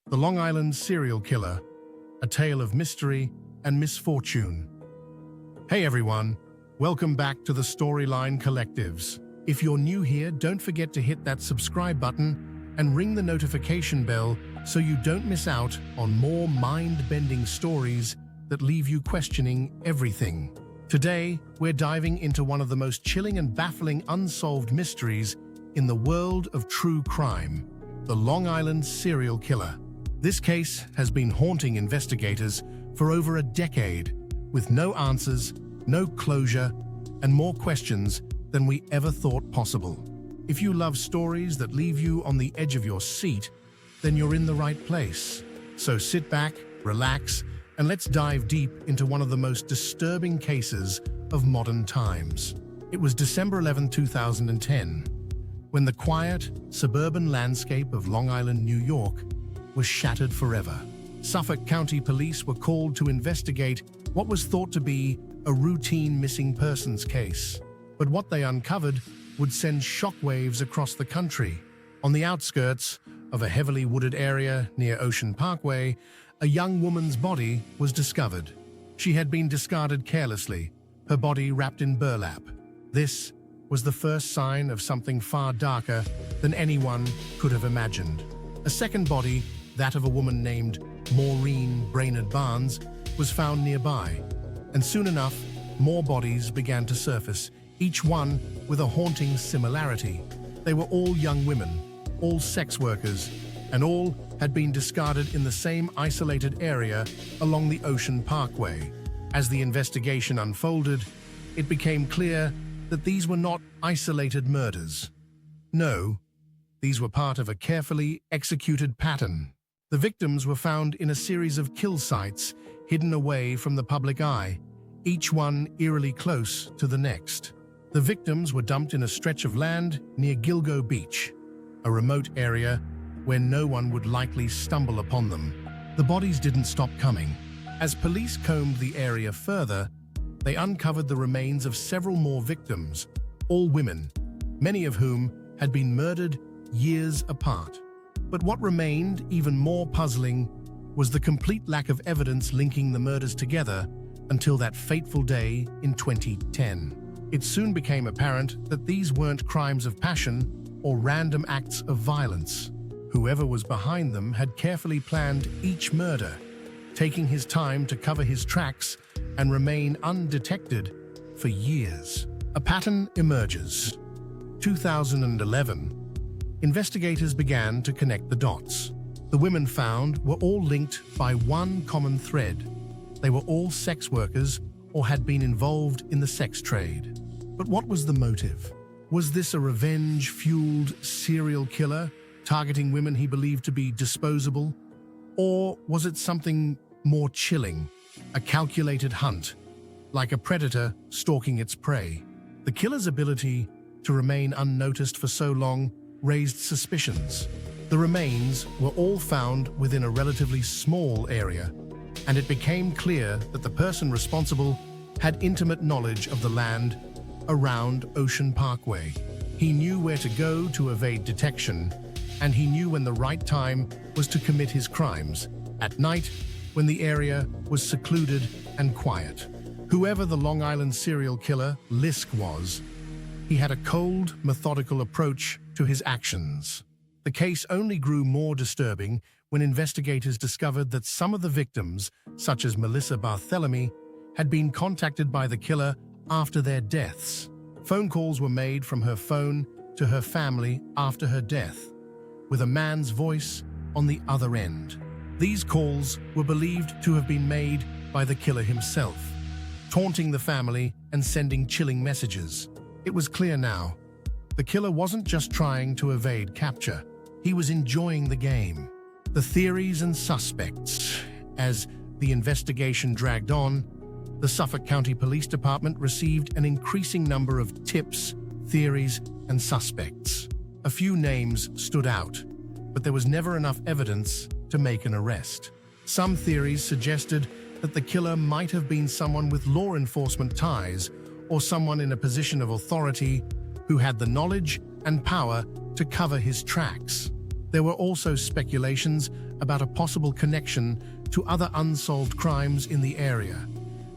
The Long Island Serial Killer, a tale of mystery and misfortune. Hey everyone, welcome back to the Storyline Collectives. If you're new here, don't forget to hit that subscribe button and ring the notification bell so you don't miss out on more mind-bending stories that leave you questioning everything. Today, we're diving into one of the most chilling and baffling unsolved mysteries in the world of true crime, the Long Island Serial Killer. This case has been haunting investigators for over a decade, with no answers, no closure, and more questions than we ever thought possible. If you love stories that leave you on the edge of your seat, then you're in the right place. So sit back, relax, and let's dive deep into one of the most disturbing cases of modern times. It was December 11, 2010, when the quiet, suburban landscape of Long Island, New York, was shattered forever. Suffolk County Police were called to investigate what was thought to be a routine missing persons case. But what they uncovered would send shockwaves across the country. On the outskirts of a heavily wooded area near Ocean Parkway, a young woman's body was discovered. She had been discarded carelessly, her body wrapped in burlap. This was the first sign of something far darker than anyone could have imagined. A second body, that of a woman named Maureen Brainerd Barnes, was found nearby, and soon enough, more bodies began to surface, each one with a haunting similarity. They were all young women, all sex workers, and all had been discarded in the same isolated area along the Ocean Parkway. As the investigation unfolded, it became clear that these were not isolated murders. No, these were part of a carefully executed pattern. The victims were found in a series of kill sites hidden away from the public eye, each one eerily close to the next. The victims were dumped in a stretch of land near Gilgo Beach, a remote area where no one would likely stumble upon them. The bodies didn't stop coming. As police combed the area further, they uncovered the remains of several more victims, all women, many of whom had been murdered years apart. But what remained even more puzzling was the complete lack of evidence linking the murders together until that fateful day in 2010. It soon became apparent that these weren't crimes of passion or random acts of violence. Whoever was behind them had carefully planned each murder, taking his time to cover his tracks and remain undetected for years. A pattern emerges. 2011. Investigators began to connect the dots. The women found were all linked by one common thread. They were all sex workers or had been involved in the sex trade. But what was the motive? Was this a revenge-fueled serial killer targeting women he believed to be disposable? Or was it something more chilling, a calculated hunt, like a predator stalking its prey? The killer's ability to remain unnoticed for so long raised suspicions. The remains were all found within a relatively small area, and it became clear that the person responsible had intimate knowledge of the land around Ocean Parkway. He knew where to go to evade detection, and he knew when the right time was to commit his crimes, at night when the area was secluded and quiet. Whoever the Long Island serial killer Lisk was, he had a cold, methodical approach to his actions. The case only grew more disturbing when investigators discovered that some of the victims, such as Melissa Barthelemy, had been contacted by the killer after their deaths. Phone calls were made from her phone to her family after her death, with a man's voice on the other end. These calls were believed to have been made by the killer himself, taunting the family and sending chilling messages. It was clear now. The killer wasn't just trying to evade capture. He was enjoying the game. The theories and suspects. As the investigation dragged on, the Suffolk County Police Department received an increasing number of tips, theories, and suspects. A few names stood out, but there was never enough evidence to make an arrest. Some theories suggested that the killer might have been someone with law enforcement ties or someone in a position of authority who had the knowledge and power to cover his tracks. There were also speculations about a possible connection to other unsolved crimes in the area,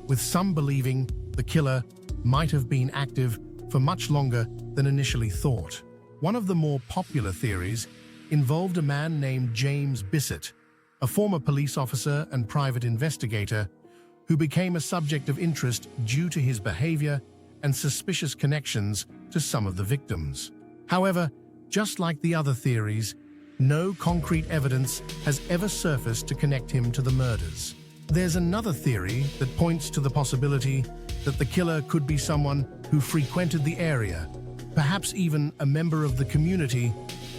with some believing the killer might have been active for much longer than initially thought. One of the more popular theories involved a man named James Bissett, a former police officer and private investigator who became a subject of interest due to his behavior and suspicious connections to some of the victims. However, just like the other theories, no concrete evidence has ever surfaced to connect him to the murders. There's another theory that points to the possibility that the killer could be someone who frequented the area, perhaps even a member of the community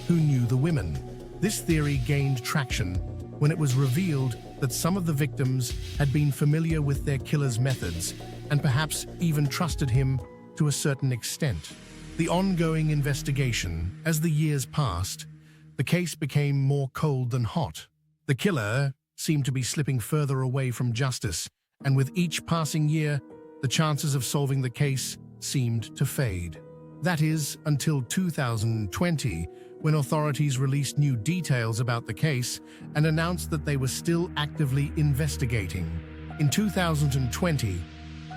who knew the women. This theory gained traction when it was revealed that some of the victims had been familiar with their killer's methods and perhaps even trusted him to a certain extent. The ongoing investigation, as the years passed, the case became more cold than hot. The killer seemed to be slipping further away from justice, and with each passing year, the chances of solving the case seemed to fade. That is, until 2020, when authorities released new details about the case and announced that they were still actively investigating. In 2020,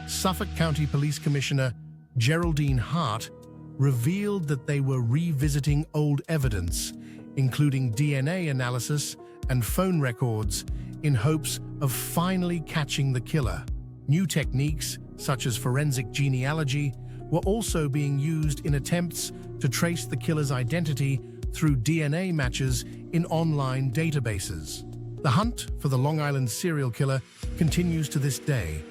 Suffolk County Police Commissioner Geraldine Hart revealed that they were revisiting old evidence, including DNA analysis and phone records, in hopes of finally catching the killer. New techniques, such as forensic genealogy, were also being used in attempts to trace the killer's identity through DNA matches in online databases. The hunt for the Long Island serial killer continues to this day,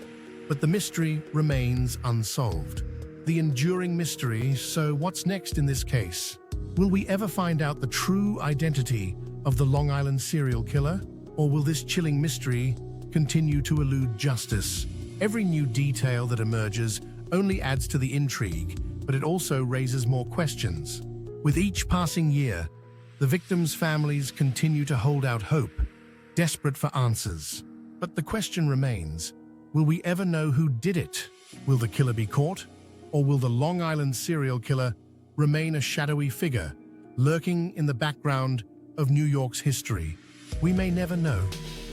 but the mystery remains unsolved. The enduring mystery, so what's next in this case? Will we ever find out the true identity of the Long Island serial killer? Or will this chilling mystery continue to elude justice? Every new detail that emerges only adds to the intrigue, but it also raises more questions. With each passing year, the victims' families continue to hold out hope, desperate for answers. But the question remains, will we ever know who did it? Will the killer be caught? Or will the Long Island serial killer remain a shadowy figure, lurking in the background of New York's history? We may never know,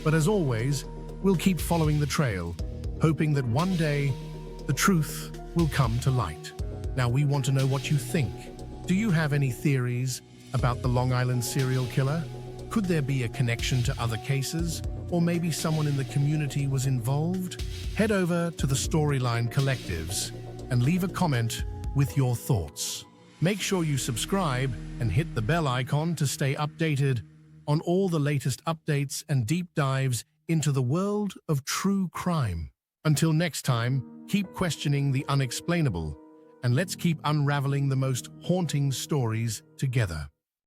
but as always, we'll keep following the trail, hoping that one day the truth will come to light. Now, we want to know what you think. Do you have any theories about the Long Island serial killer? Could there be a connection to other cases? Or maybe someone in the community was involved? Head over to the Storyline Collectives and leave a comment with your thoughts. Make sure you subscribe and hit the bell icon to stay updated on all the latest updates and deep dives into the world of true crime. Until next time, keep questioning the unexplainable, and let's keep unraveling the most haunting stories together.